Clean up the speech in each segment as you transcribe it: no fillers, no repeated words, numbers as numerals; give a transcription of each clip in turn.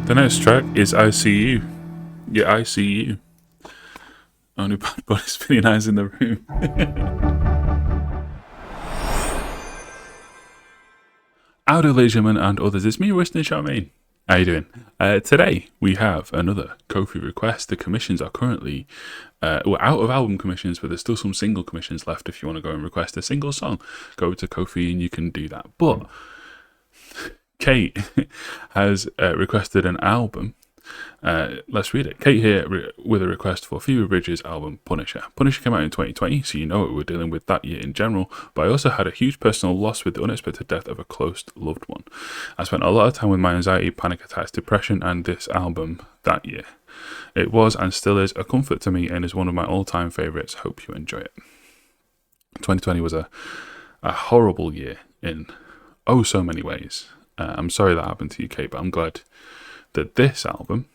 The next track is I See You. Yeah, I See You. Only Bad Bunny's spinning eyes in the room. Howdy, ladies and gentlemen, and others. It's me, Winston Charmaine. How you doing? Today, we have another Ko-fi request. The commissions are currently... we're out of album commissions, but there's still some single commissions left. If you want to go and request a single song, go to Ko-fi and you can do that. But Kate has requested an album. Let's read it. Kate here with a request for Phoebe Bridges' album Punisher. Punisher came out in 2020, so you know what we're dealing with that year in general, but I also had a huge personal loss with the unexpected death of a close loved one. I spent a lot of time with my anxiety, panic attacks, depression, and this album that year. It was and still is a comfort to me and is one of my all-time favourites. Hope you enjoy it. 2020 was a horrible year in oh so many ways. I'm sorry that happened to you, Kate, but I'm glad that this album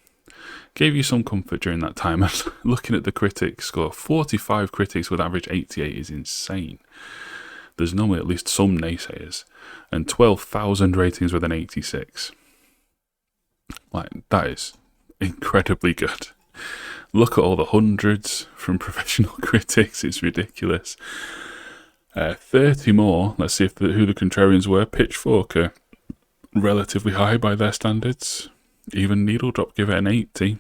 gave you some comfort during that time. And looking at the critic score, 45 critics with average 88 is insane. There's normally at least some naysayers, and 12,000 ratings with an 86. Like, that is incredibly good. Look at all the hundreds from professional critics, it's ridiculous. 30 more, let's see who the contrarians were. Pitchfork are relatively high by their standards. Even Needle Drop give it an 80.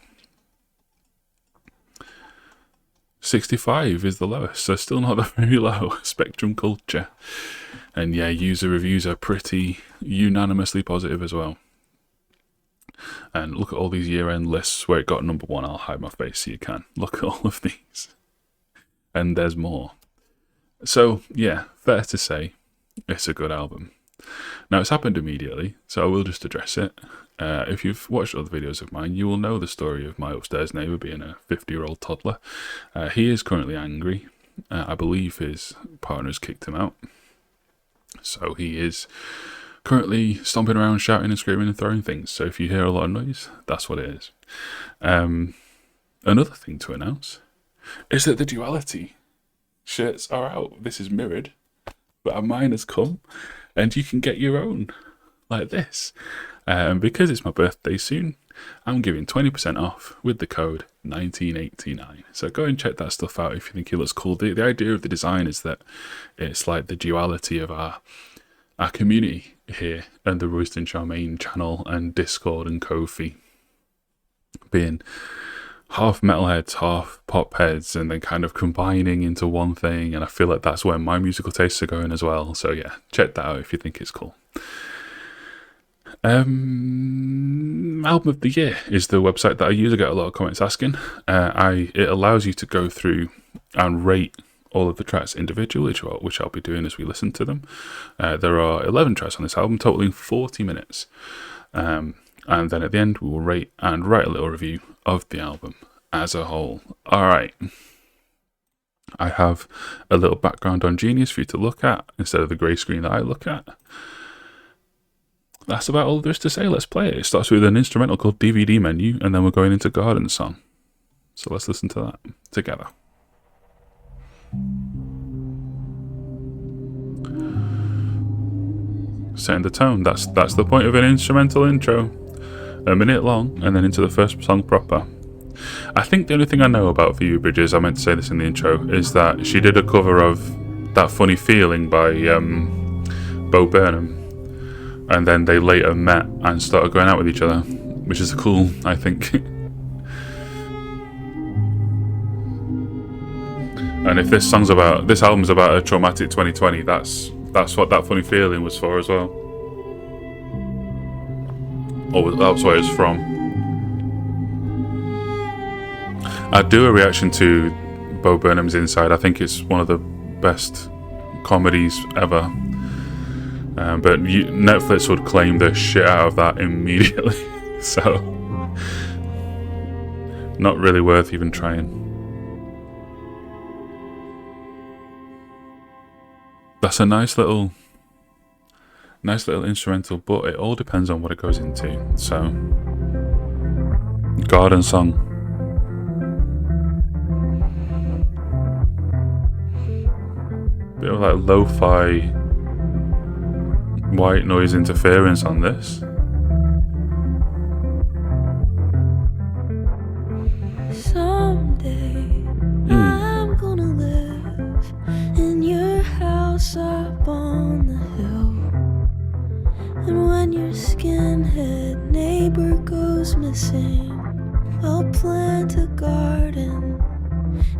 65 is the lowest, so still not that very low. Spectrum Culture. And yeah, user reviews are pretty unanimously positive as well. And look at all these year-end lists where it got number one. I'll hide my face so you can. Look at all of these. And there's more. So yeah, fair to say, it's a good album. Now, it's happened immediately, so I will just address it. If you've watched other videos of mine, you will know the story of my upstairs neighbour being a 50-year-old toddler. He is currently angry. I believe his partner's kicked him out. So he is currently stomping around, shouting and screaming and throwing things. So if you hear a lot of noise, that's what it is. Another thing to announce is that the Duality shirts are out. This is mirrored, but mine has come. And you can get your own, like this. And because it's my birthday soon, I'm giving 20% off with the code 1989. So go and check that stuff out if you think it looks cool. The idea of the design is that it's like the duality of our community here and the Winston Charmaine channel and Discord and Ko-fi being half metalheads, half pop heads, and then kind of combining into one thing. And I feel like that's where my musical tastes are going as well. So yeah, check that out if you think it's cool. Album of the year is the website that I use. I get a lot of comments asking. It allows you to go through and rate all of the tracks individually, which I'll be doing as we listen to them. There are 11 tracks on this album, totaling 40 minutes. And then at the end, we will rate and write a little review of the album as a whole. Alright. I have a little background on Genius for you to look at instead of the grey screen that I look at. That's about all there is to say. Let's play it. It starts with an instrumental called DVD Menu, and then we're going into Garden Song. So let's listen to that together. Setting the tone. That's the point of an instrumental intro. A minute long, and then into the first song proper. I think the only thing I know about Phoebe Bridges, I meant to say this in the intro, is that she did a cover of That Funny Feeling by Bo Burnham, and then they later met and started going out with each other, which is cool, I think. And if this album's about a traumatic 2020, that's what That Funny Feeling was for as well. Or that's where it's from. I'd do a reaction to Bo Burnham's Inside. I think it's one of the best comedies ever. But Netflix would claim the shit out of that immediately. So, not really worth even trying. That's a nice little instrumental, but it all depends on what it goes into. So, Garden Song. Bit of like lo-fi white noise interference on this. missing. I'll plant a garden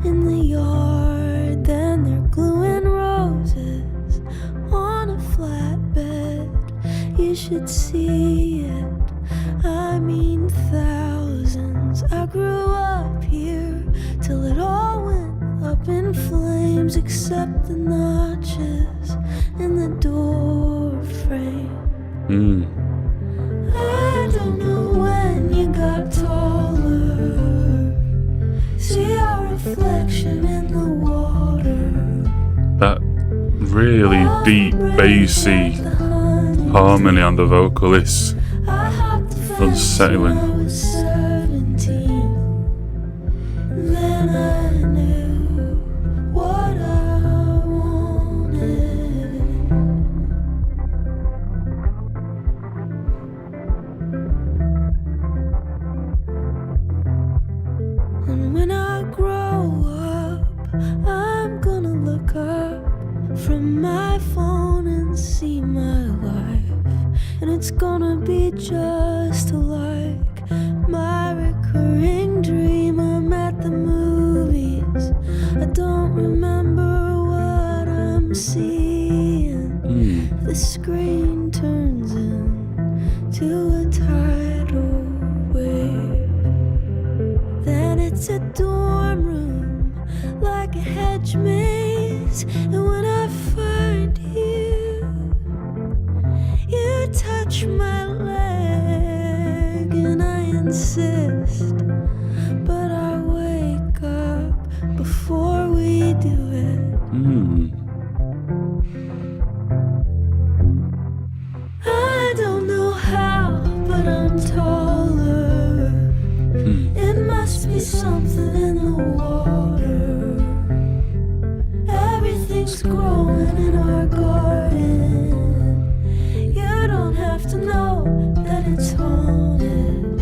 in the yard, then they're gluing roses on a flatbed. You should see it, I mean thousands. I grew up here till it all went up in flames, except the notches in the door frame. I don't know when you got taller. See our reflection in the water. That really deep, bassy harmony on the vocal is unsettling. Then I knew what I wanted. And when I grow up, I'm gonna look up from my phone and see my life. And it's gonna be just like my recurring dream. I'm at the movies, I don't remember what I'm seeing. The screen turns into a tidal wave. Then it's a dorm room, like a hedge maze. And when I find you, you touch my leg and I insist. But I wake up before we do it. I don't know how, but I'm taller. It must be something in the water. Everything's growing in our garden. You don't have to know that it's haunted.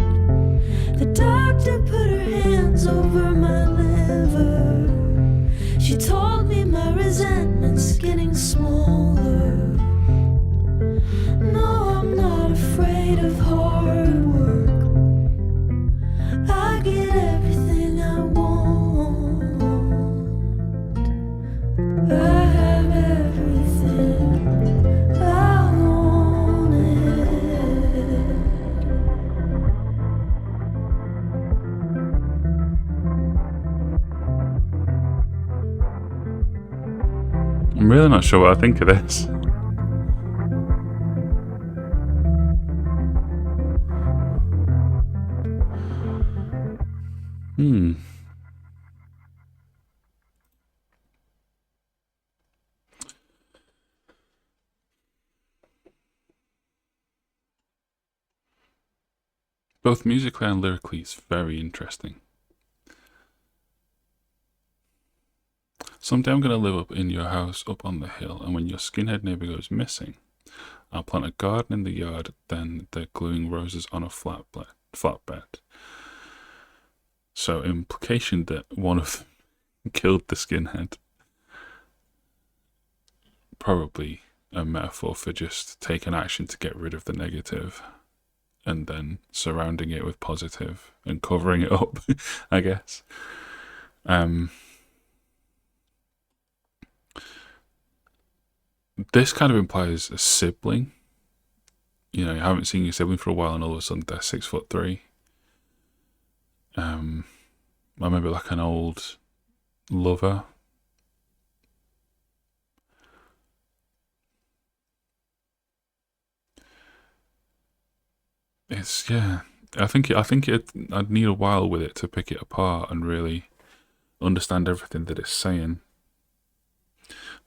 The doctor put her hands over my liver. She told me my resentment's getting smaller. No, I'm not afraid of hard work. I get everything I want. I have everything I wanted. I'm really not sure what I think of this. Both musically and lyrically, it's very interesting. Someday I'm going to live up in your house up on the hill, and when your skinhead neighbour goes missing, I'll plant a garden in the yard, then they're gluing roses on a flatbed. So implication that one of them killed the skinhead. Probably a metaphor for just taking action to get rid of the negative and then surrounding it with positive and covering it up, I guess. This kind of implies a sibling. You know, you haven't seen your sibling for a while and all of a sudden they're 6'3". I remember like an old lover. It's, yeah, I think I'd need a while with it to pick it apart and really understand everything that it's saying.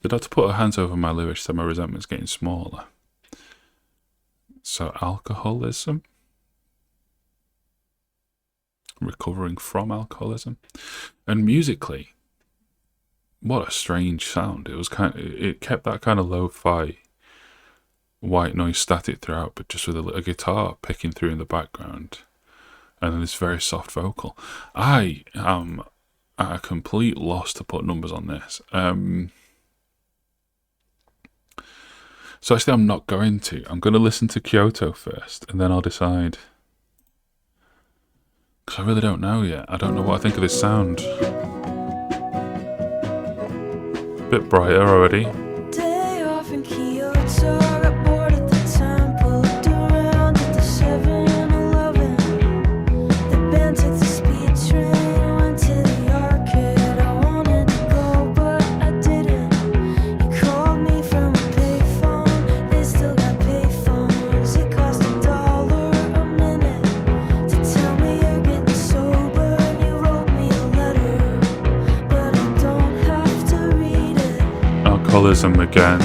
The doctor put her hands over my liver. She said my resentment's getting smaller. So alcoholism? Recovering from alcoholism? And musically, what a strange sound. It was it kept that kind of lo-fi white noise static throughout, but just with a guitar picking through in the background. And then this very soft vocal. I am at a complete loss to put numbers on this. So actually I'm not going to. I'm going to listen to Kyoto first, and then I'll decide I really don't know yet. I don't know what I think of this sound. Bit brighter already. Day off in Kyoto, got bored at the temple, looked around at the 7-Eleven. The band took the speed train, went to the arcade. I wanted to go, but I didn't. You called me from a payphone, they still got payphones. It cost $1 a minute to tell me you're getting sober. You wrote me a letter, but I don't have to read it. Alcoholism again.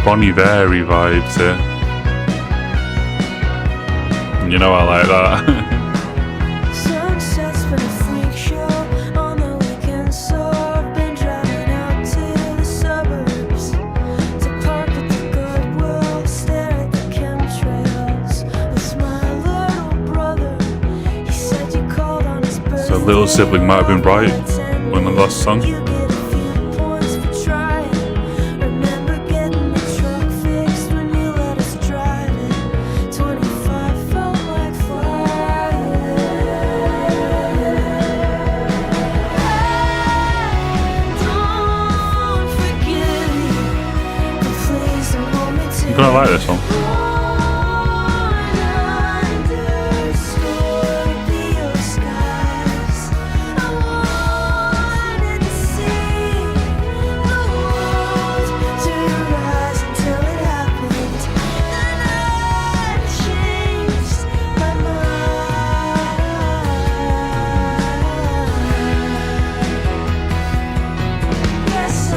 Bonnie Very vibes here. You know I like that. Sunset's been a freak show on the weekend, so I've been driving out to the suburbs to park at the Goodwill, stare at the chemtrails with my little brother. He said you called on his birthday. So little sibling might have been right when the last song. You get a few points for trying. Remember getting the truck fixed when you let us drive it. 25 felt like flying. Don't forgive me, but please don't hold me to I'm gonna like this one. Scorpio skies. I wanted to see the world through your eyes until it happened. Then I changed my mind. Yes, I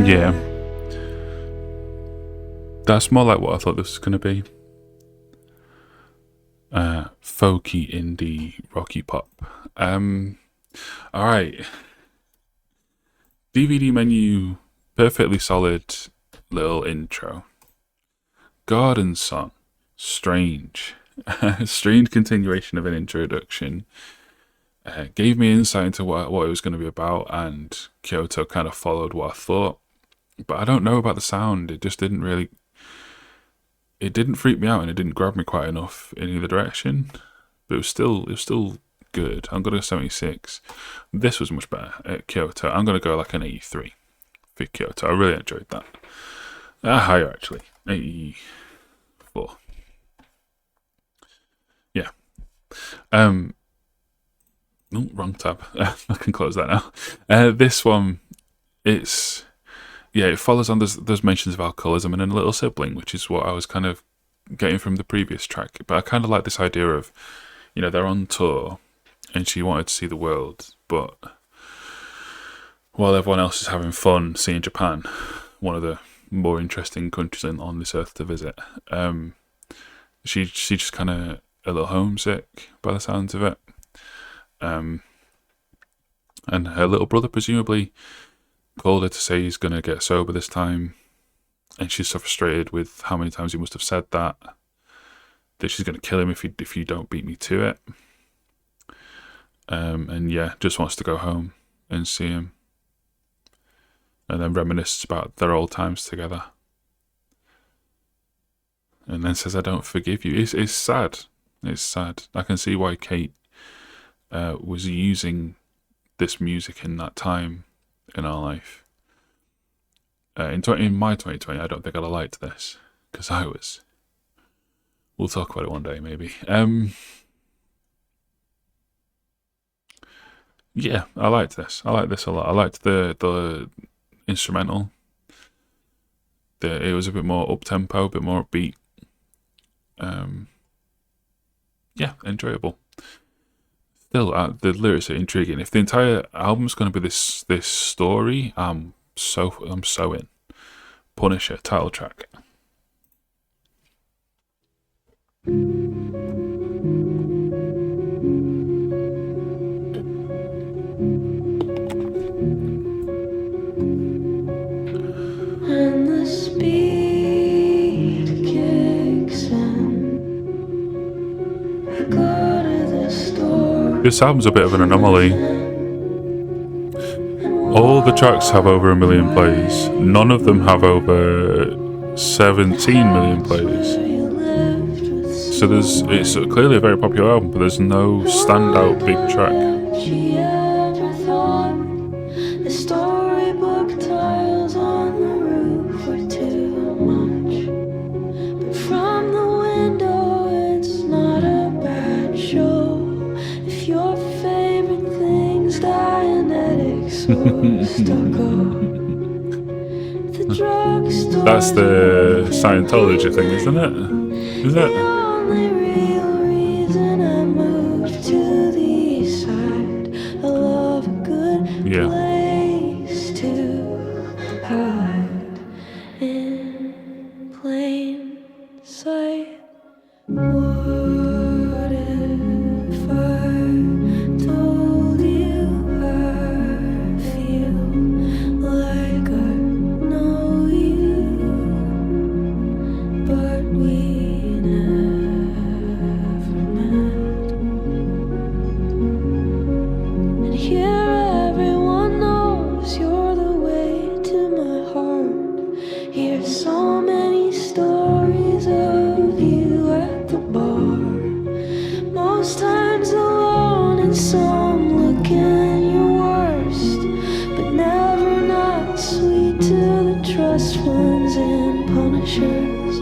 Yeah. That's more like what I thought this was going to be. Folky, indie, rocky pop. Alright. DVD menu, perfectly solid little intro. Garden song, strange. Strange continuation of an introduction. Gave me insight into what it was going to be about, and Kyoto kind of followed what I thought. But I don't know about the sound. It just didn't really... It didn't freak me out, and it didn't grab me quite enough in either direction. But it was still good. I'm going to go 76. This was much better at Kyoto. I'm going to go like an 83 for Kyoto. I really enjoyed that. Higher, actually. 84. Yeah. No, wrong tab. I can close that now. This one, it follows on. There's mentions of alcoholism and a little sibling, which is what I was kind of getting from the previous track. But I kind of like this idea of, they're on tour, and she wanted to see the world, but while everyone else is having fun seeing Japan, one of the more interesting countries on this earth to visit, she just kind of a little homesick by the sounds of it. And her little brother presumably called her to say he's going to get sober this time, and she's so frustrated with how many times he must have said that she's going to kill him if you don't beat me to it. And just wants to go home and see him, and then reminisces about their old times together, and then says, "I don't forgive you." It's sad. It's sad. I can see why Kate was using this music in that time in our life. in my 2020, I don't think I'd have liked this because I was. We'll talk about it one day, maybe. Yeah, I liked this. I liked this a lot. I liked the instrumental. It was a bit more up tempo, a bit more upbeat. Yeah, enjoyable. Still, the lyrics are intriguing. If the entire album's going to be this story, I'm so in. Punisher title track. And the speed kicks in. I go to the store. This album's a bit of an anomaly. All the tracks have over 1 million plays. None of them have over 17 million plays. So it's clearly a very popular album, but there's no standout big track. She ever thought the storybook tiles on the roof were too much. But from the window, it's not a bad show. If your favorite thing's Dianetics or stucco, the drugstore. That's the Scientology thing, isn't it? Is it? Only real reason I moved to the east side. I love a good place to hide in plain sight. What if I told you I feel like I know you, but we never met? And here everyone knows you're the way to my heart. Hear so many stories of you at the bar. Most times alone and some looking your worst, but never not sweet to the trust funds and punishers.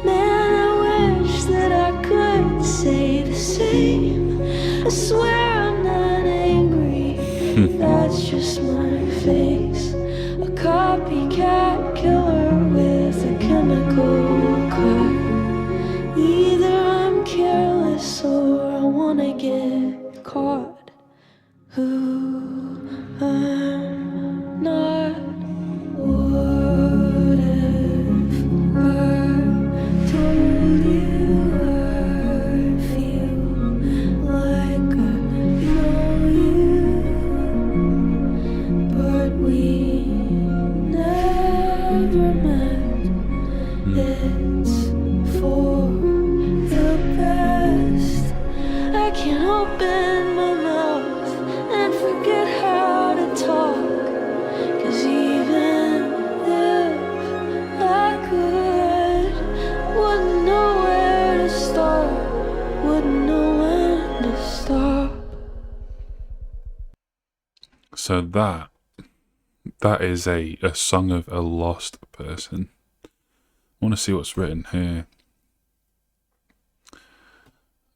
Man, I wish that I could say the same. I swear I'm not angry, that's just my face. A copycat killer with a chemical cut. Either I'm careless or I wanna get caught. Who I'm not. What if I told you I feel like I know you, but we never met? It's for the best. I can't open my mouth and forget how to talk. 'Cause even if I could, wouldn't know where to start, wouldn't know when to stop. So that is a song of a lost person. I want to see what's written here.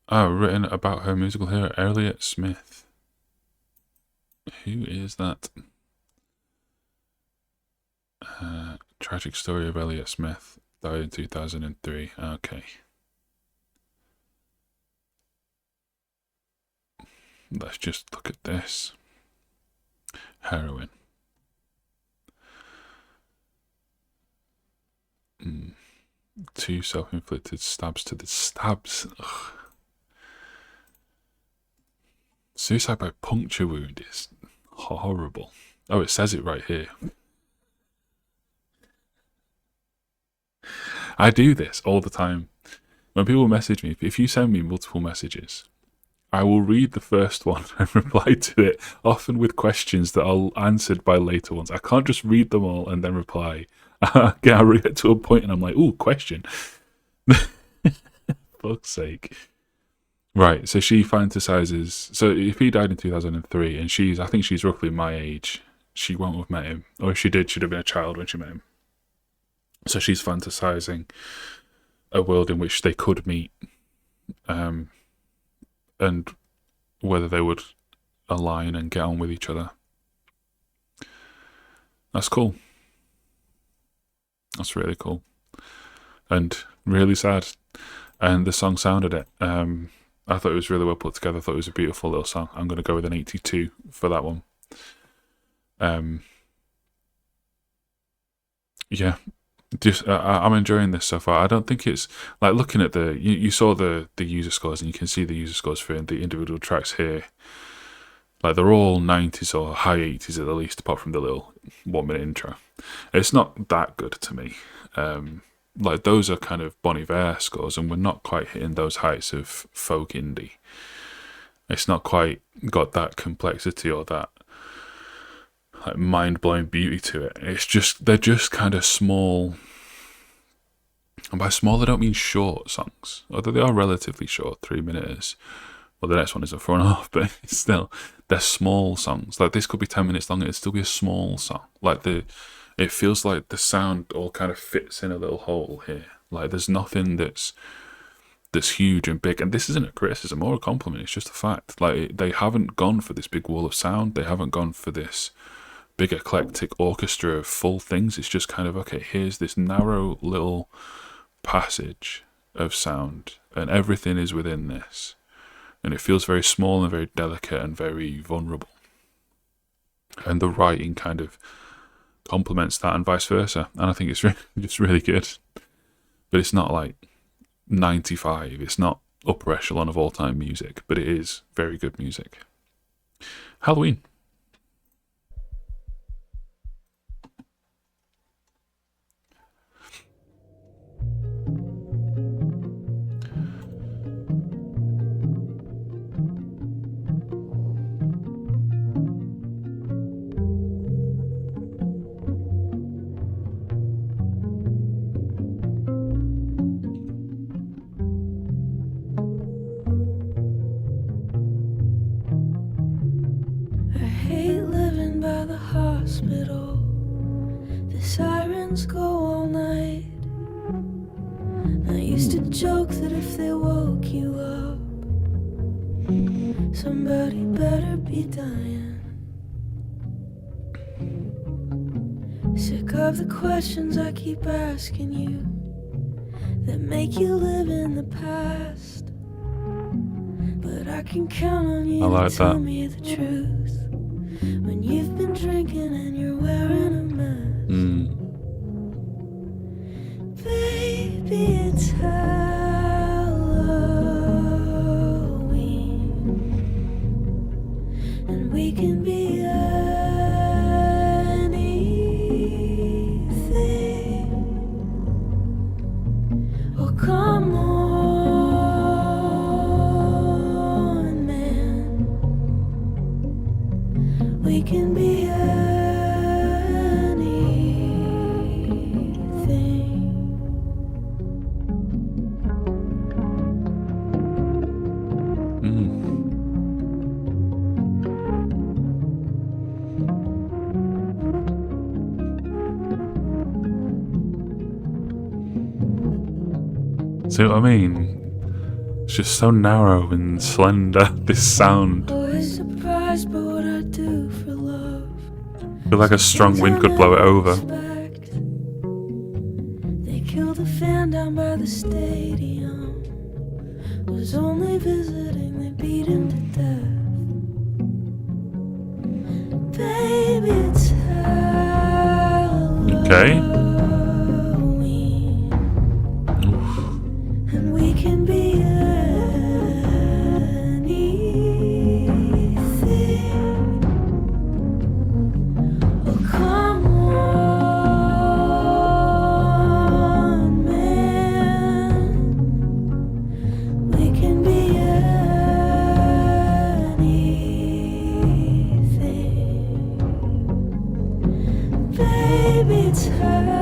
Oh, written about her musical hero, Elliott Smith. Who is that? Tragic story of Elliott Smith. Died in 2003. Okay. Let's just look at this. Heroin. Two self-inflicted stabs to the stabs. Ugh. Suicide by puncture wound is horrible. Oh, it says it right here. I do this all the time. When people message me, if you send me multiple messages, I will read the first one and reply to it, often with questions that are answered by later ones. I can't just read them all and then reply. I get to a point and I'm like, ooh, question. Fuck's sake. Right, so she fantasizes. So if he died in 2003 and I think she's roughly my age, she won't have met him, or if she did, she'd have been a child when she met him. So she's fantasizing a world in which they could meet, and whether they would align and get on with each other. That's cool. That's really cool. And really sad. And the song sounded it. I thought it was really well put together. I thought it was a beautiful little song. I'm going to go with an 82 for that one. Yeah, just I'm enjoying this so far. I don't think it's like looking at you saw the user scores, and you can see the user scores for the individual tracks here. Like they're all 90s or high 80s at the least, apart from the little 1 minute intro. It's not that good to me. Like those are kind of Bon Iver scores, and we're not quite hitting those heights of folk indie. It's not quite got that complexity or that like mind-blowing beauty to it. They're just kind of small. And by small, I don't mean short songs, although they are relatively short, 3 minutes. Well, the next one is a 4.5, but still, they're small songs. Like this could be 10 minutes long, it'd still be a small song. Like it feels like the sound all kind of fits in a little hole here. Like there's nothing that's huge and big. And this isn't a criticism or a compliment, it's just a fact. Like they haven't gone for this big wall of sound. They haven't gone for this big eclectic orchestra of full things. It's just kind of, okay, here's this narrow little passage of sound, and everything is within this. And it feels very small and very delicate and very vulnerable. And the writing kind of complements that and vice versa. And I think it's just really good. But it's not like 95. It's not upper echelon of all-time music, but it is very good music. Halloween. Hospital, the sirens go all night. I used to joke that if they woke you up, somebody better be dying. Sick of the questions I keep asking you that make you live in the past, but I can count on you to tell me the truth when you've been drinking and you're wearing a mask. Baby, it's Halloween, and we can be anything. Oh, come on, man, we can be See what I mean? It's just so narrow and slender, this sound. Always surprised by what I do for love. I feel like a strong wind could blow it over. They killed a fan down by the stadium. Was only visiting, they beat him to death. Baby, it's Halloween. Okay. Can be anything. Oh, come on, man. We can be anything. Baby, it's her.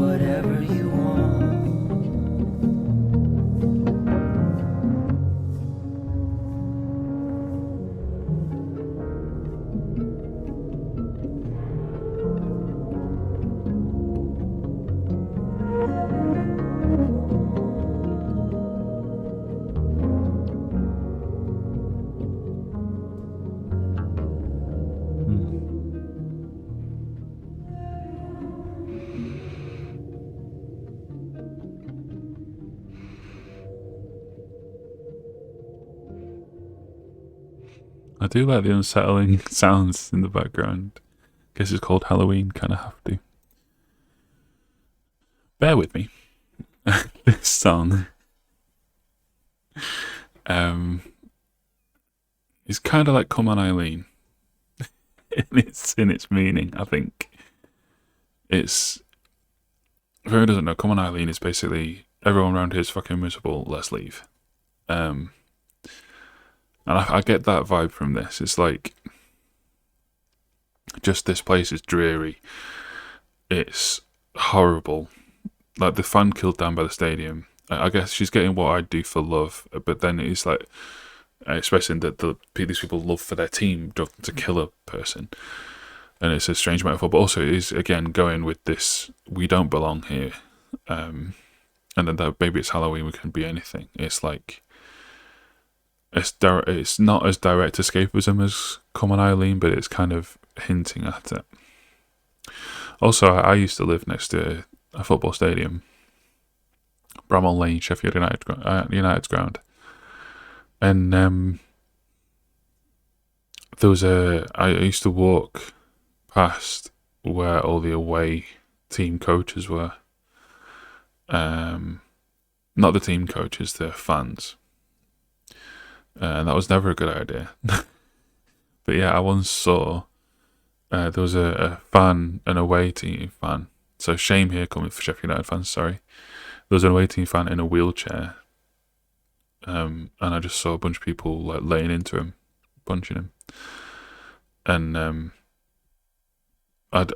whatever you want. I do like the unsettling sounds in the background. Guess it's called Halloween, kind of have to. Bear with me. This song is kind of like Come On Eileen in its meaning. I think it's, if anyone doesn't know, Come On Eileen is basically everyone around here is fucking miserable, let's leave. And I get that vibe from this. It's like, just this place is dreary. It's horrible. Like the fan killed down by the stadium. I guess she's getting what I do for love, but then it's like expressing that these people love for their team to kill a person, and it's a strange metaphor. But also, it is again going with this: we don't belong here, and then that maybe it's Halloween. We can be anything. It's like it's not as direct escapism as Come On Eileen, but it's kind of hinting at it. Also, I used to live next to a football stadium, Bramall Lane, Sheffield United's ground, and I used to walk past where all the away team coaches were. Not the team coaches, the fans, and that was never a good idea. But yeah, I once saw there was a fan, an away team fan. So shame here coming for Sheffield United fans, sorry. There was an away team fan in a wheelchair. And I just saw a bunch of people like laying into him, punching him. And I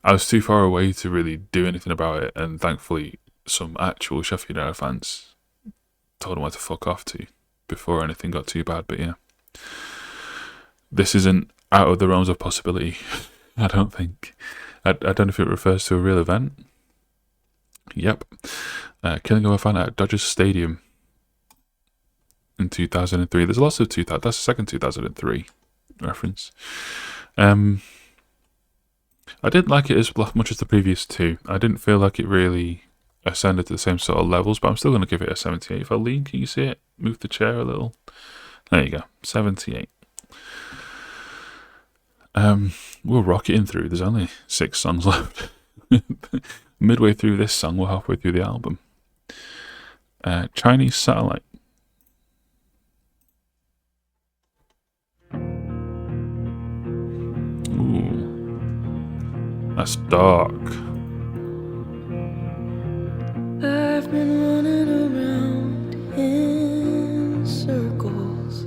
was too far away to really do anything about it, and thankfully some actual Sheffield United fans told him where to fuck off to before anything got too bad. But yeah, this isn't out of the realms of possibility. I don't think. I don't know if it refers to a real event. Yep. Killing of a fan at Dodgers Stadium in 2003. There's lots of 2000. That's the second 2003 reference. I didn't like it as much as the previous two. I didn't feel like it really ascended to the same sort of levels, but I'm still going to give it a 78. If I lean, can you see it? Move the chair a little. There you go. 78. We'll rock it in through. There's only 6 songs left. Midway through this song, we're halfway through the album. Chinese Satellite. Ooh, that's dark. I've been running around in circles,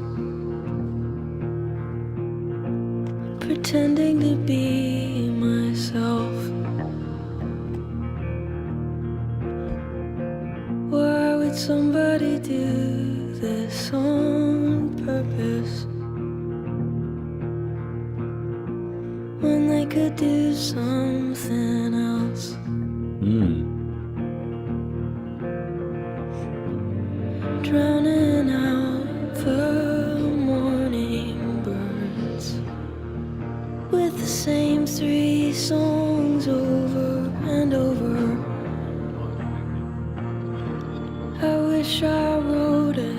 pretending to be myself. Why would somebody do this on purpose when they could do something else? Drowning out the morning birds with the same 3 songs over and over. I wish I wrote it,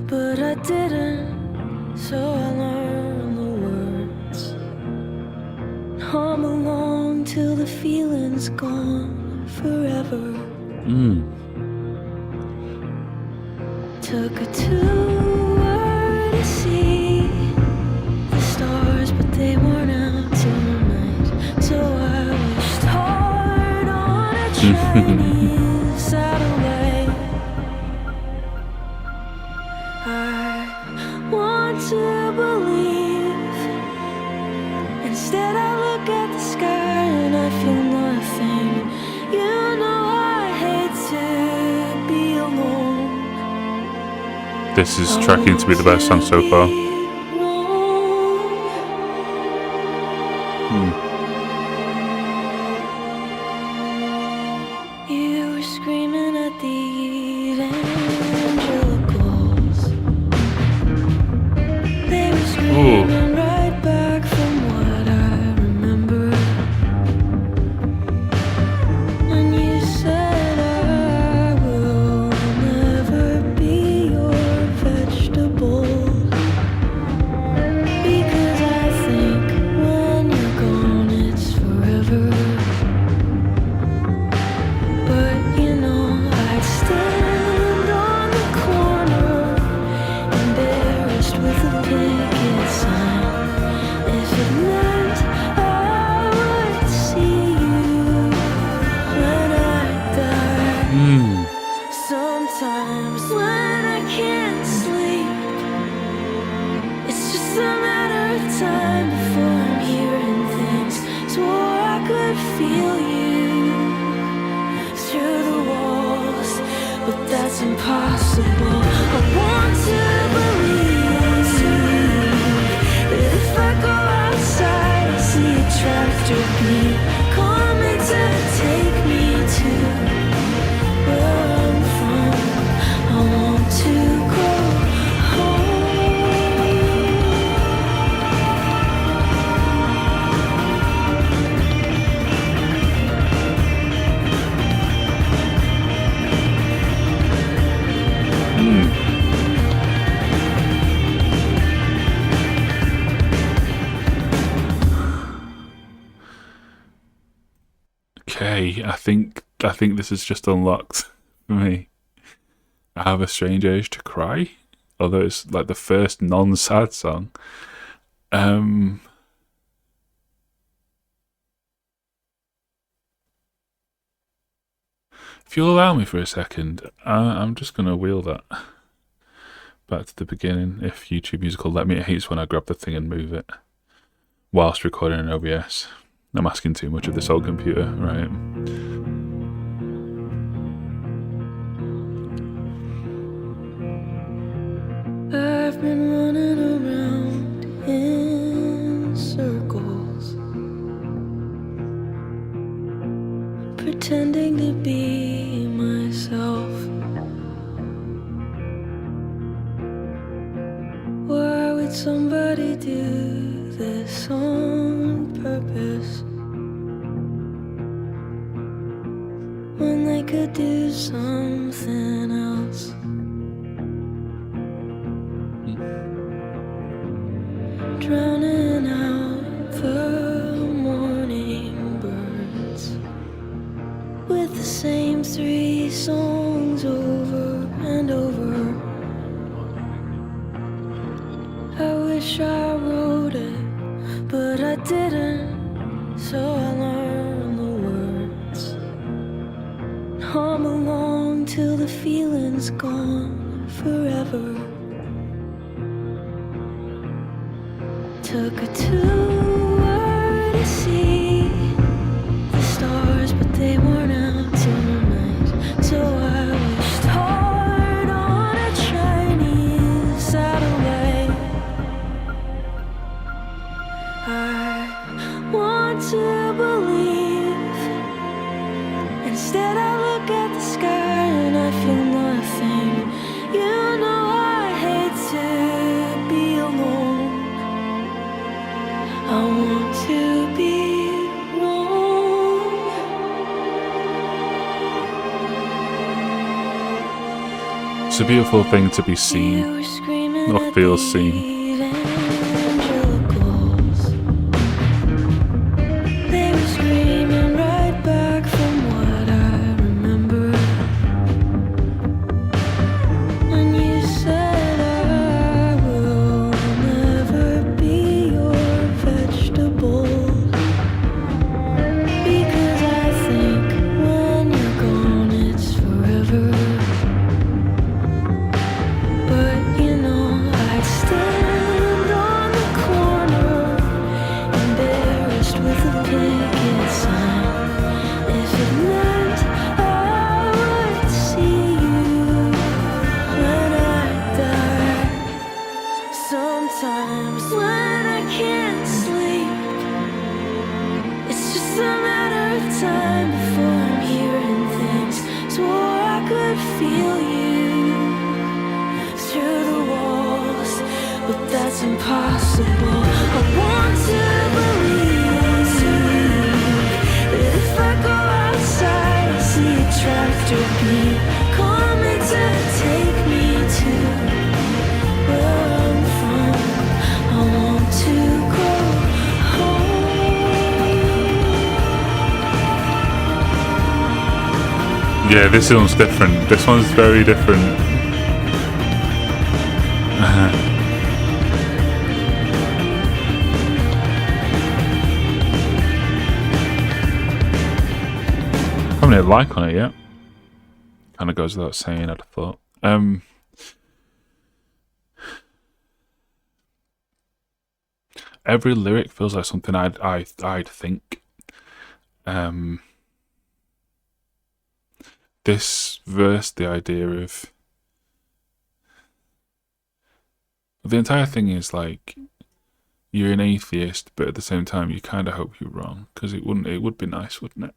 but I didn't, so I learned the words. Hum along till the feeling's gone forever. Took a tour to see the stars, but they weren't out tonight. So I wished hard on a Chinese satellite. I want to believe. Instead I look at the sky. This is tracking to be the best song so far. You were screaming at the evangelicals. They were screaming right back from what I remember. And you said I will never be your vegetable. Because I think when you're gone it's forever. But you know I'd stand on the corner, embarrassed with a picket sign, if it meant I would see you when I die. Sometimes when I can't sleep, it's just a matter of time before I'm hearing things. Swore I could feel you through the walls, but that's impossible. I want to believe that if I go outside, I see a tractor beam coming to take me to where I'm from. I want to go home. Okay, I think this is just unlocked for me. I have a strange urge to cry, although it's like the first non-sad song. If you'll allow me for a second, I'm just gonna wheel that back to the beginning. If YouTube Music will let me, it hates when I grab the thing and move it whilst recording in OBS. I'm asking too much of this old computer, right? I've been running around in circles, pretending to be myself. Why would somebody do this on purpose when they could do something else? Drowning out the morning birds with the same 3 songs over and over. I wish I wrote it, but I didn't, so I learned the words. Hum along till the feeling's gone forever. Took a tour to see the stars, but they weren't out tonight. So I wished hard on a Chinese satellite. I want to believe. Instead I look at the sky and I feel nothing. You know I hate to be alone. I want to be wrong. It's a beautiful thing to be seen, or feel seen. But you know I'd stand time before I'm hearing things. Swore I could feel you through the walls, but that's impossible. I want to believe that if I go outside, I see a tractor beam coming to take me to where I'm from. I want to go home. Yeah, this one's different. This one's very different. Haven't hit like on it yet. Kind of goes without saying, I'd have thought. Every lyric feels like something I'd think. This verse, the idea of the entire thing is like you're an atheist, but at the same time you kind of hope you're wrong, because it would be nice, wouldn't it?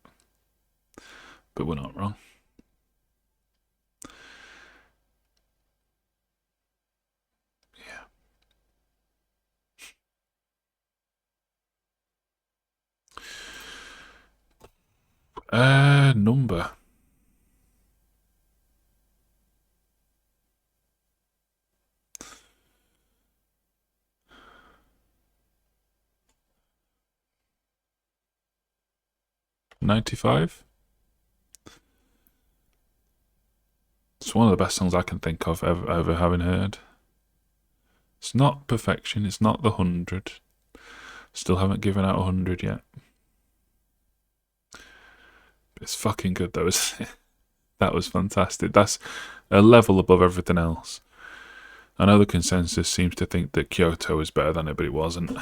But we're not wrong. Yeah. Number. $95. It's one of the best songs I can think of ever having heard. It's not perfection. It's not the 100. Still haven't given out 100 yet. But it's fucking good though, isn't it? That was fantastic. That's a level above everything else. I know the consensus seems to think that Kyoto is better than it, but it wasn't.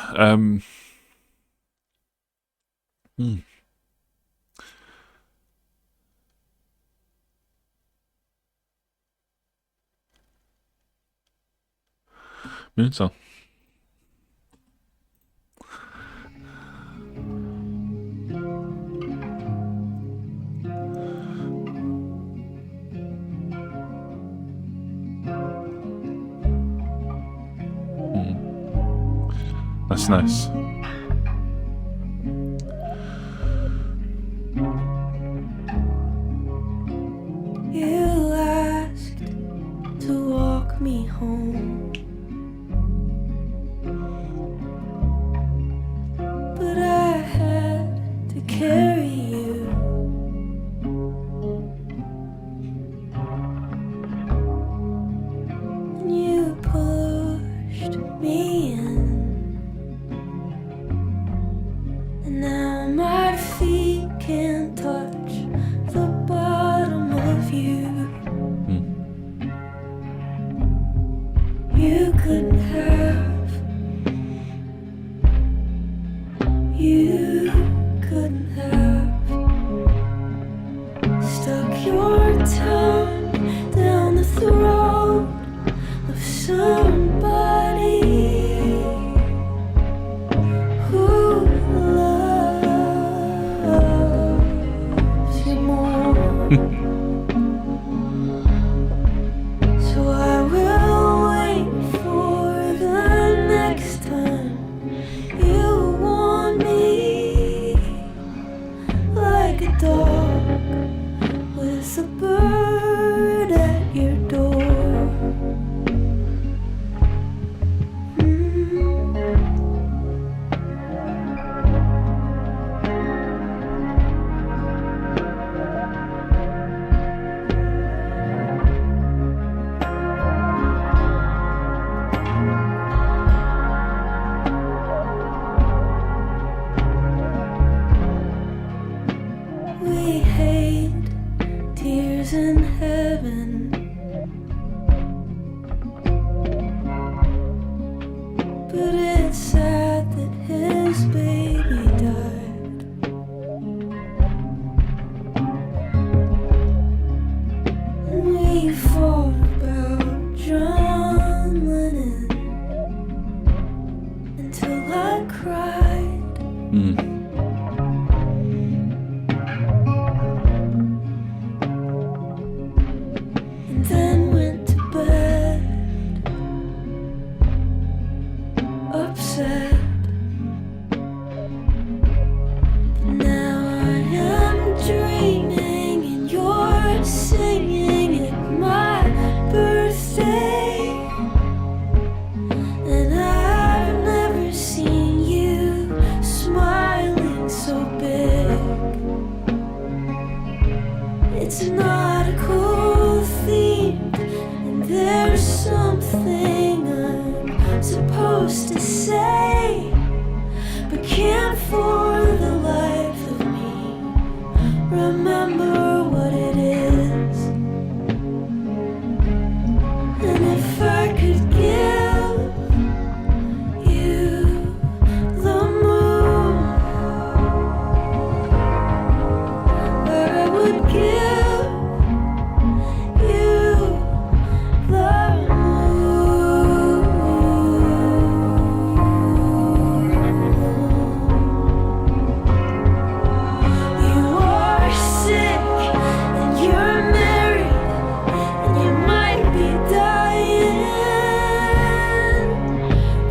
Moonsong. That's nice. You asked to walk me home, but I had to carry you. And you pushed me in, and now my feet can't touch the bottom of you. You couldn't have, you couldn't have stuck your tongue down the throat of somebody who loves you more. So I will wait for the next time you want me, like a dog with a bird at your door. We hate tears in heaven, but it's sad that his baby died. And we fought about John Lennon until I cried. supposed to say, but can't for the life of me remember what it is. And if I could give you the moon, or I would give you the moon. You are sick and you're married and you might be dying,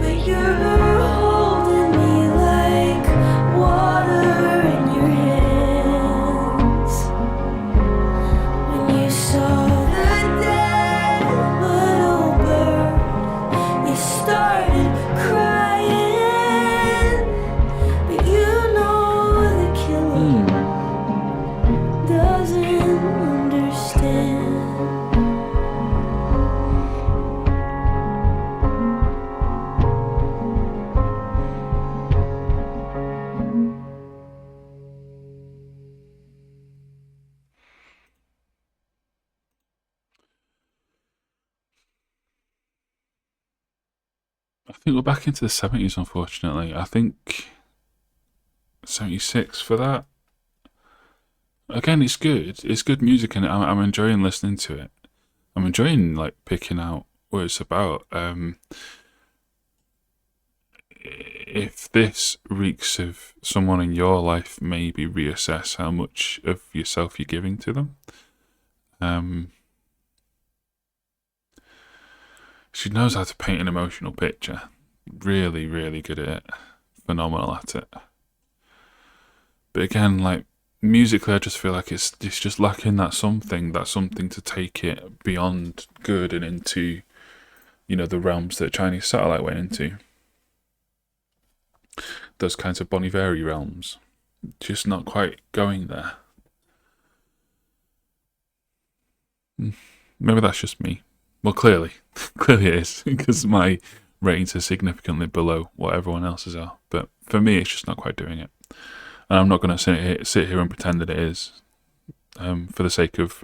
but you're holding me like water in your hands. When you saw the dead little bird, you started crying, but you know the killer doesn't understand. I think we're back into the 70s, unfortunately. I think 76 for that. Again, it's good. It's good music, and I'm enjoying listening to it. I'm enjoying like picking out what it's about. If this reeks of someone in your life, maybe reassess how much of yourself you're giving to them. She knows how to paint an emotional picture. Really, really good at it. Phenomenal at it. But again, like musically, I just feel like it's just lacking that something to take it beyond good and into, the realms that Chinese Satellite went into. Those kinds of Bon Iver realms. Just not quite going there. Maybe that's just me. Well, clearly it is, because my ratings are significantly below what everyone else's are. But for me, it's just not quite doing it. And I'm not going to sit here and pretend that it is. For the sake of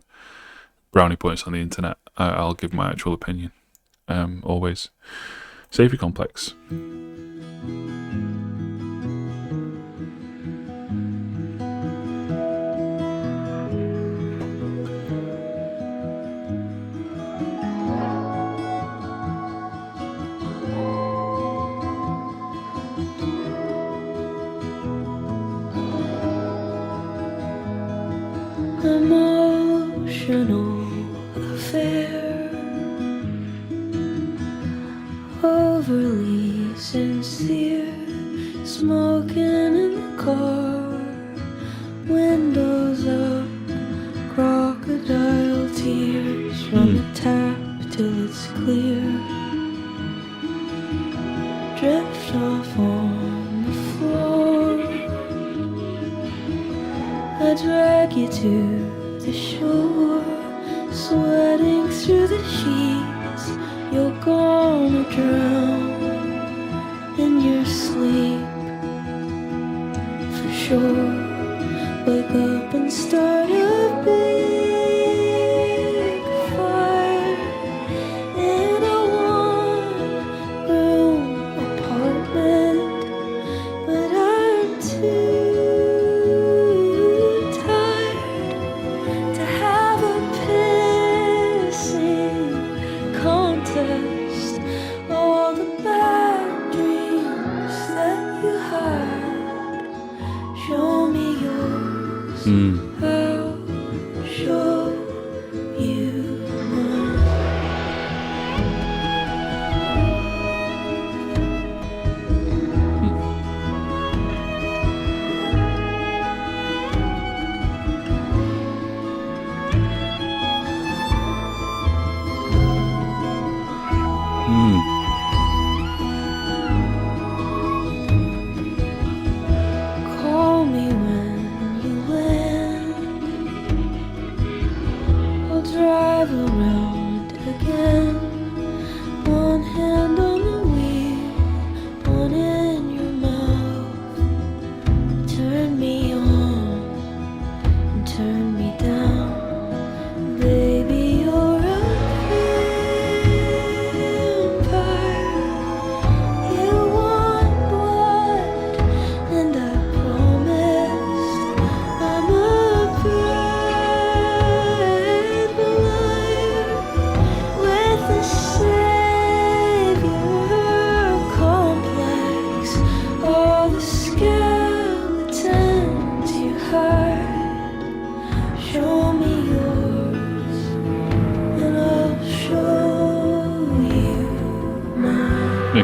brownie points on the internet, I'll give my actual opinion. Always. Safety complex. Emotional affair, overly sincere, smoking in the car, windows up, crocodile tears from the tap till it's clear, drift off on the floor, I drag you to the shore, sweating through the sheets, you're gonna drown in your sleep, for sure. Wake up and start a big fire in a one-room apartment, but I'm too to have a pissing contest. All the bad dreams that you had, show me yours. I'll show you mine. Call me when you land,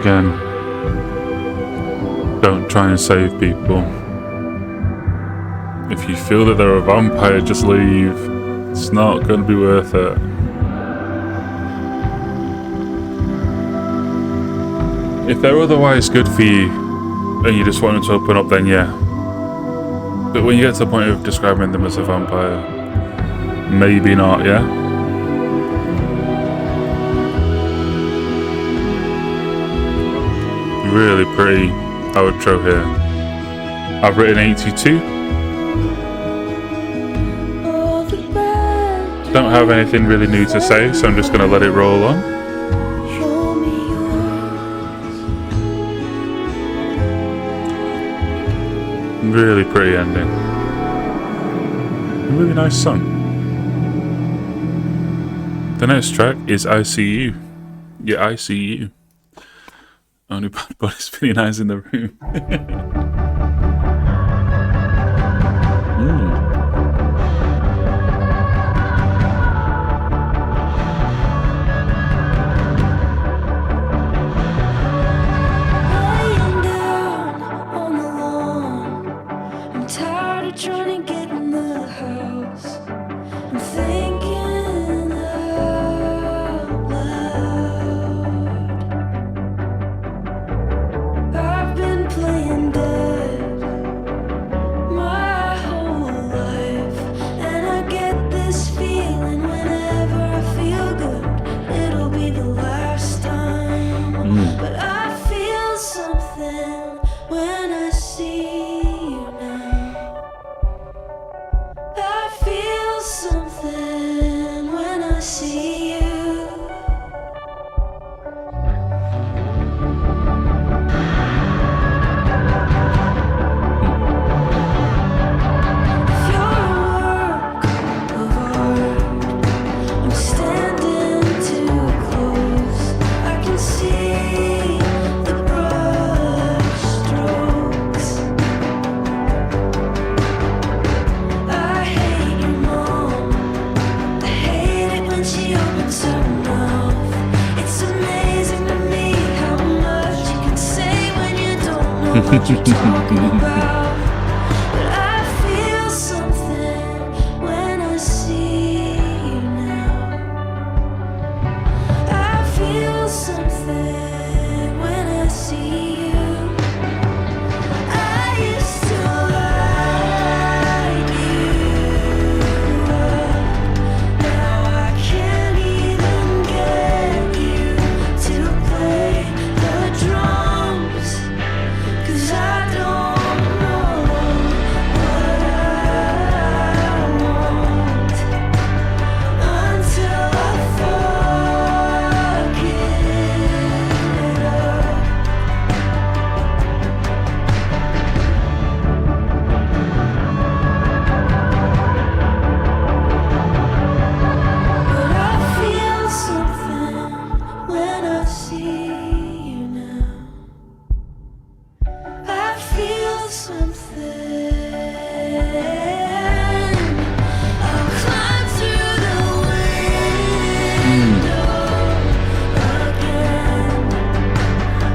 again, don't try and save people. If you feel that they're a vampire, just leave. It's not going to be worth it. If they're otherwise good for you, and you just want them to open up, then yeah. But when you get to the point of describing them as a vampire, maybe not, yeah? Really pretty outro here. I've written 82. Don't have anything really new to say, so I'm just going to let it roll on. Really pretty ending. A really nice song. The next track is I See You. Yeah, I See You. Only Bad Bunny's feeling nice in the room. What you're talking about, but I feel something when I see you now. I feel something when I see you. I used to light you up. Now I can't even get you to play the drums. 'Cause I don't know what I want until I fuck it up. But I feel something when I see you now. I feel something. I'll climb through the window again.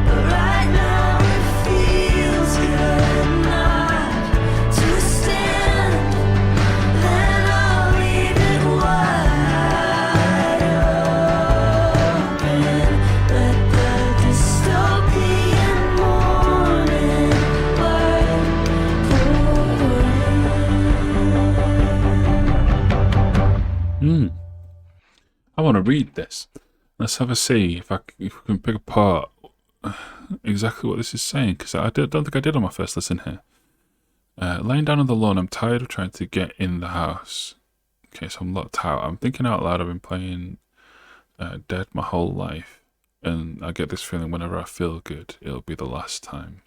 But right now it feels good not to stand. Then I'll leave it wide open. Let the dystopian morning light pour in. I want to read this. Let's have a see if we can pick apart exactly what this is saying, because I don't think I did on my first listen here. Laying down on the lawn, I'm tired of trying to get in the house. Okay, so I'm locked out. I'm thinking out loud. I've been playing Dead my whole life, and I get this feeling whenever I feel good, it'll be the last time.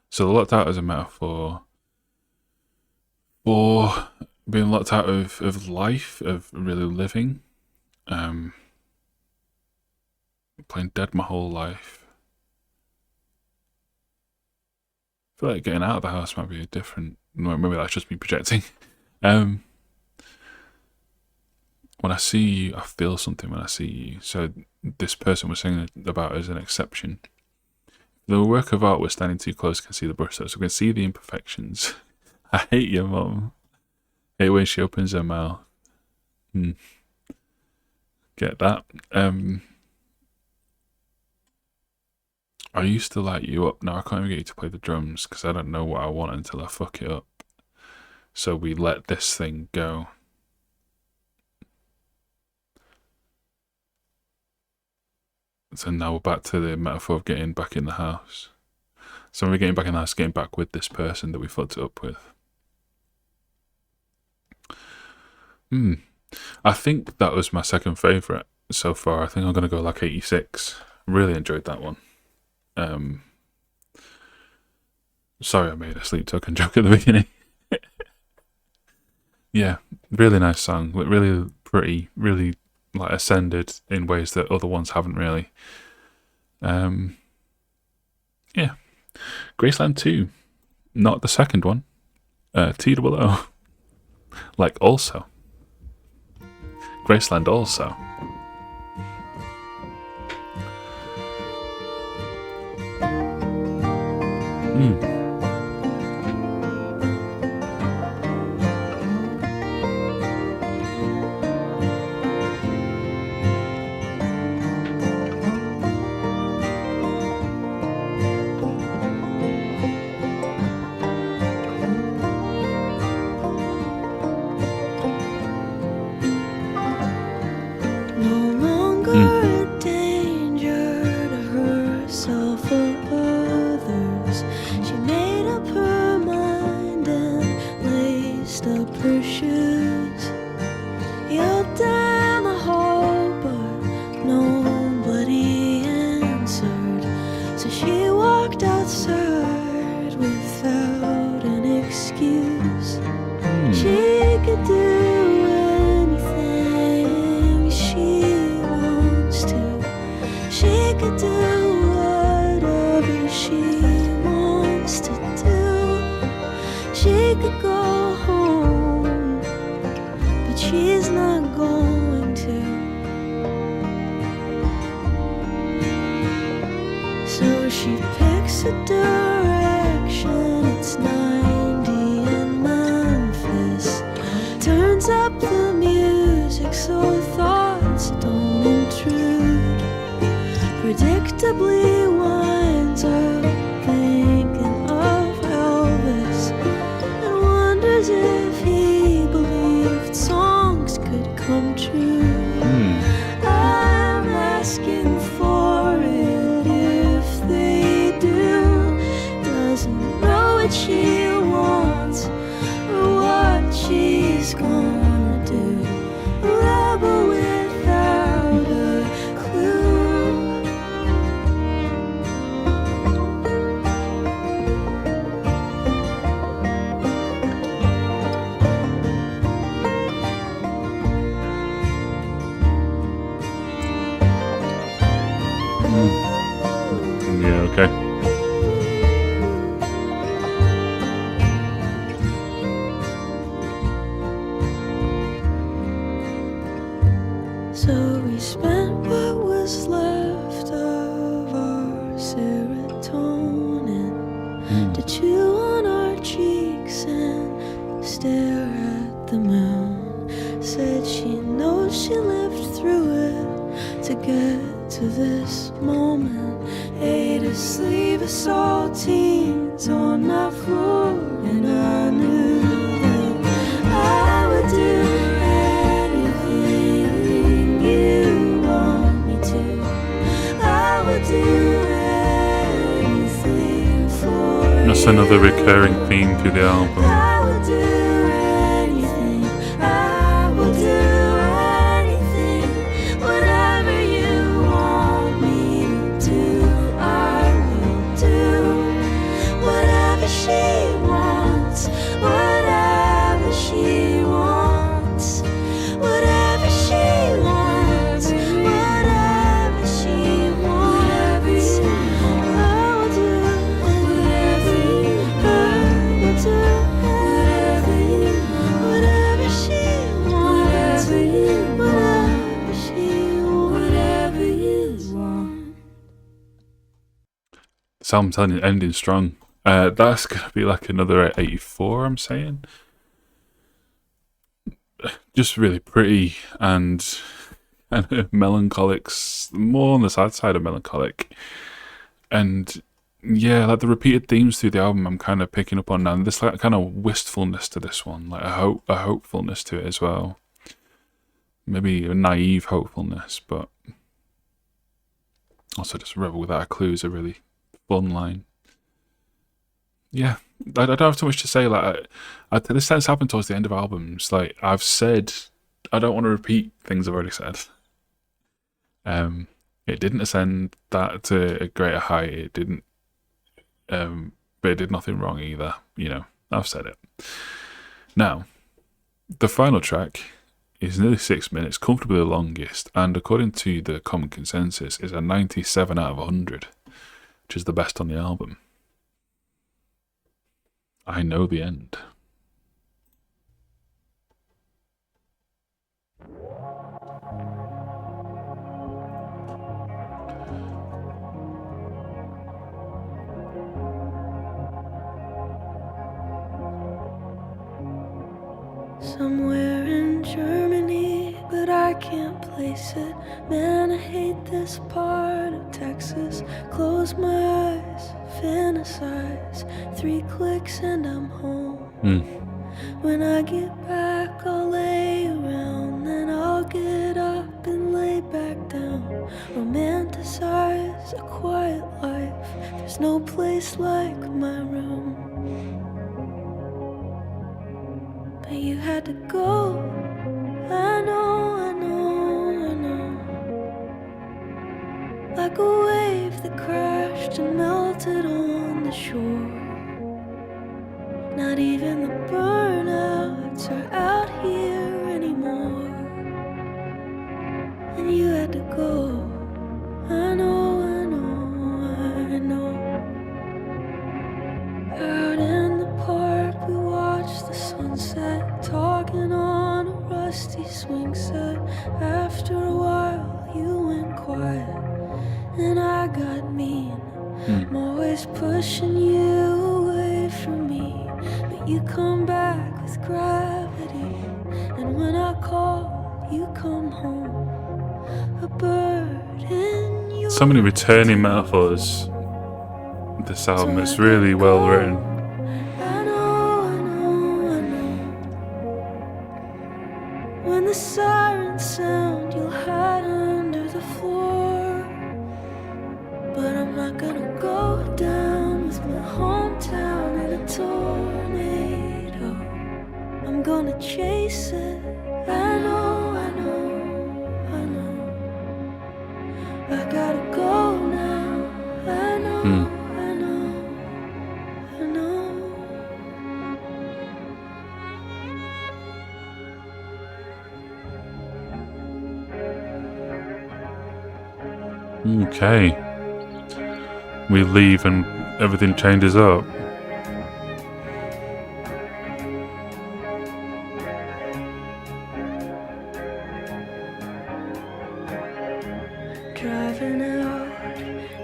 So the locked out is a metaphor for being locked out of life, of really living. Playing Dead my whole life. I feel like getting out of the house might be a different. Maybe that's just me projecting. When I see you, I feel something when I see you. So this person was saying about as an exception. The work of art was standing too close, can see the brushstrokes, so we can see the imperfections. I hate your mum. Hate when she opens her mouth. Get that? I used to light you up. Now I can't even get you to play the drums because I don't know what I want until I fuck it up. So we let this thing go. So now we're back to the metaphor of getting back in the house. So when we're getting back in the house, getting back with this person that we fucked it up with. I think that was my second favourite so far. I think I'm going to go like 86. Really enjoyed that one. Sorry I made a sleep token joke at the beginning. Yeah, really nice song. Really pretty. Really like ascended in ways that other ones haven't really. Yeah. Graceland 2. Not the second one. TOO. Like also. Graceland also. That's another recurring theme through the album. So I'm telling you, ending strong. That's gonna be like another 84. I'm saying, just really pretty and melancholic, more on the sad side of melancholic, and yeah, like the repeated themes through the album, I'm kind of picking up on now. And this like kind of wistfulness to this one, like a hopefulness to it as well. Maybe a naive hopefulness, but also just Rebel Without a Clue is a really fun line. Yeah, I don't have too much to say. Like, this tends to happen towards the end of albums. Like I've said, I don't want to repeat things I've already said. It didn't ascend that to a greater height. It didn't, but it did nothing wrong either. You know, I've said it. Now, the final track is nearly 6 minutes, comfortably the longest, and according to the common consensus, is a 97 out of 100, which is the best on the album. I Know the End. Somewhere in Germany, but I can't place it. Man, I hate this part of Texas. Close my eyes, fantasize. 3 clicks and I'm home. When I get back, I'll lay around. Then I'll get up and lay back down. Romanticize a quiet life. There's no place like my room. But you had to go. I know, I know, I know. Like a wave that crashed and melted on the shore. Not even the burnouts are out here anymore. And you had to go. I know, I know, I know. Out in the park we watched the sunset, talking on a rusty swing set. After a while you went quiet and I got mean. I'm always pushing you away from me, but you come back with gravity. And when I call, you come home. A bird in your So many returning metaphors. This album is really well written. I know, I know, I know. When the sirens sound, you'll hide under the floor. But I'm not gonna go down with my hometown in a tornado. I'm gonna chase it. I know, I know, I know. I gotta go now. I know, I know, I know. Okay. We leave and everything changes up. Driving out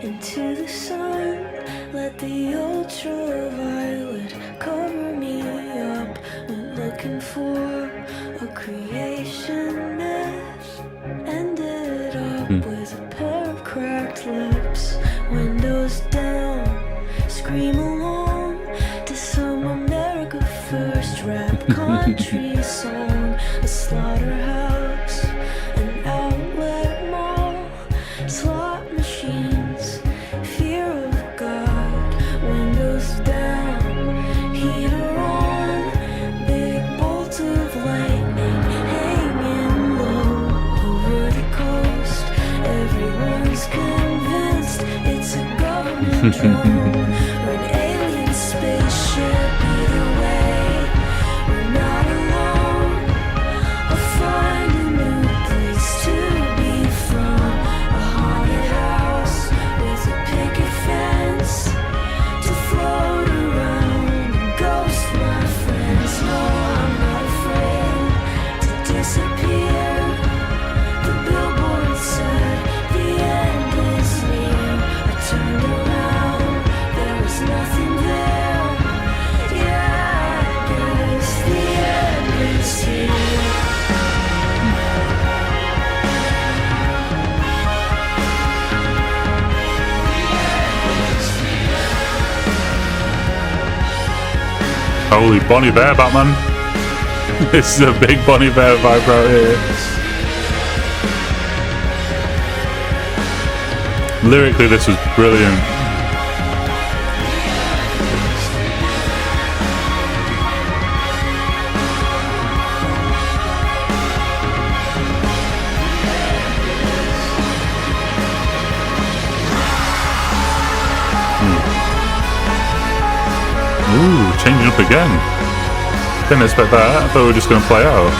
into the sun, let the ultraviolet cover me up. We're looking for a creation myth. Ended up with a pair of cracked lips. Windows down, scream along to some America First rap country song. A slaughterhouse, an outlet mall, slot machines, fear of God. Windows down, heater on, big bolt of lightning hanging low over the coast. Everyone's convinced it's a government drone or an alien spaceship. Either way, we're not alone. I'll find a new place to be from. A haunted house with a picket fence to float around and ghost my friends. No, I'm not afraid to disappear. The billboard said the end is near. I turned around Holy Bonnie Bear, Batman. This is a big Bonnie Bear vibe right here. Lyrically, this was brilliant. Ooh, changing up again. Didn't expect that. I thought we were just going to play out.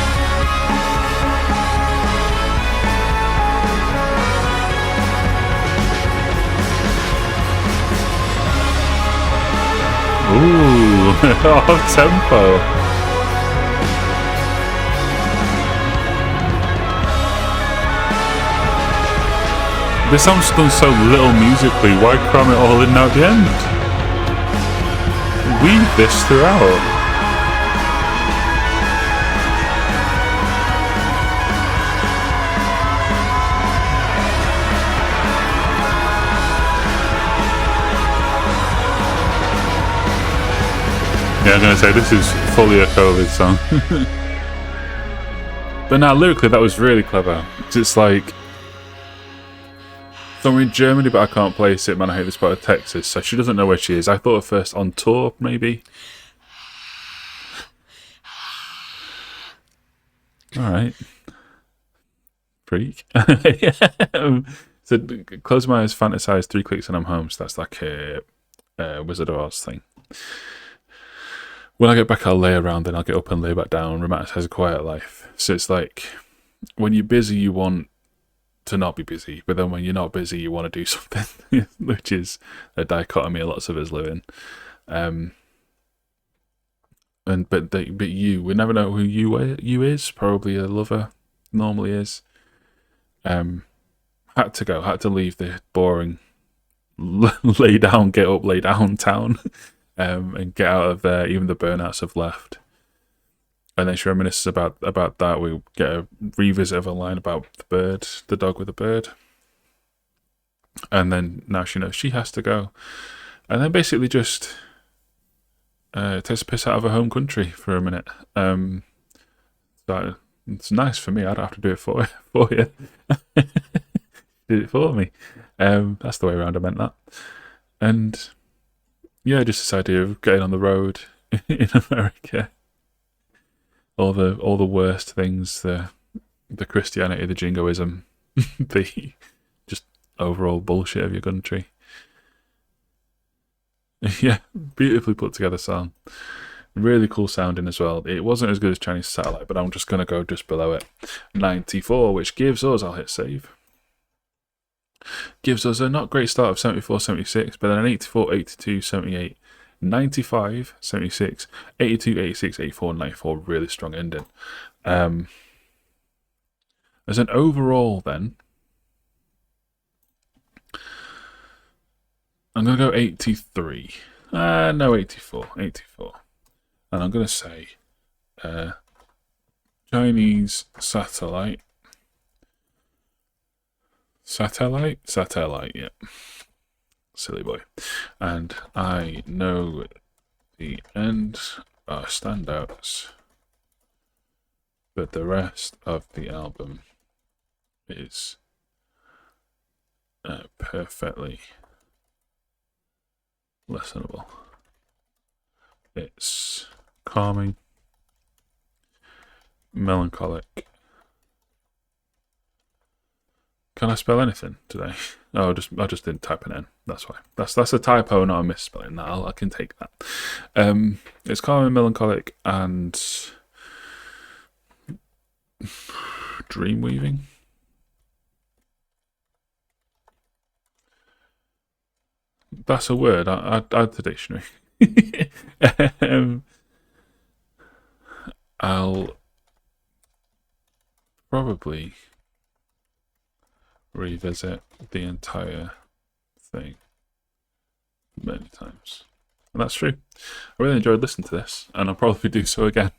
Ooh, off tempo. This song's done so little musically. Why cram it all in now at the end? Weave this throughout. Yeah, I'm going to say this is fully a COVID song. But now, lyrically, that was really clever. It's like, somewhere in Germany, but I can't place it, man. I hate this part of Texas. So she doesn't know where she is. I thought at first on tour, maybe. Alright. Freak. So, close my eyes, fantasize, 3 clicks and I'm home. So that's like a Wizard of Oz thing. When I get back, I'll lay around, then I'll get up and lay back down. Romanticize a quiet life. So it's like, when you're busy, you want to not be busy, but then when you're not busy, you want to do something, which is a dichotomy lots of us live in. But you, we never know who you is. Probably a lover, normally is. Had to leave the boring lay down, get up, lay down town, and get out of there. Even the burnouts have left. And then she reminisces about that. We get a revisit of a line about the bird, the dog with the bird. And then now she knows she has to go. And then basically just takes a piss out of her home country for a minute. So it's nice for me. I don't have to do it for you. Did it for me. That's the way around I meant that. And yeah, just this idea of getting on the road in America. All the worst things, the Christianity, the jingoism, the just overall bullshit of your country. Yeah, beautifully put together song. Really cool sounding as well. It wasn't as good as Chinese Satellite, but I'm just going to go just below it. 94, which gives us, I'll hit save. Gives us a not great start of 74, 76, but then an 84, 82, 78. 95, 76, 82, 86, 84, 94, really strong ending. As an overall then, I'm going to go 83. No, 84. And I'm going to say Chinese Satellite. Satellite, yeah. Silly boy. And I know the end are standouts, but the rest of the album is perfectly listenable. It's calming, melancholic. Can I spell anything today? Oh, I just didn't type it in. That's why. That's a typo, not a misspelling. I can take that. It's calming, melancholic, and dream weaving. That's a word. Add to dictionary. I'll probably revisit the entire thing many times. And that's true. I really enjoyed listening to this, and I'll probably do so again.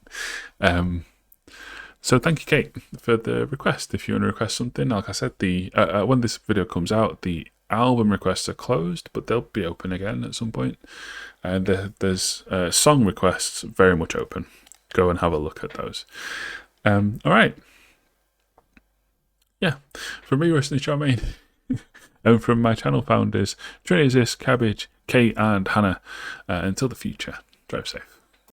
So thank you, Kate, for the request. If you want to request something, like I said, when this video comes out, the album requests are closed, but they'll be open again at some point. And there's song requests very much open. Go and have a look at those. All right. Yeah, from me, Rusty Charmaine, and from my channel founders, Trinity, Cabbage, Kate, and Hannah. Until the future, drive safe.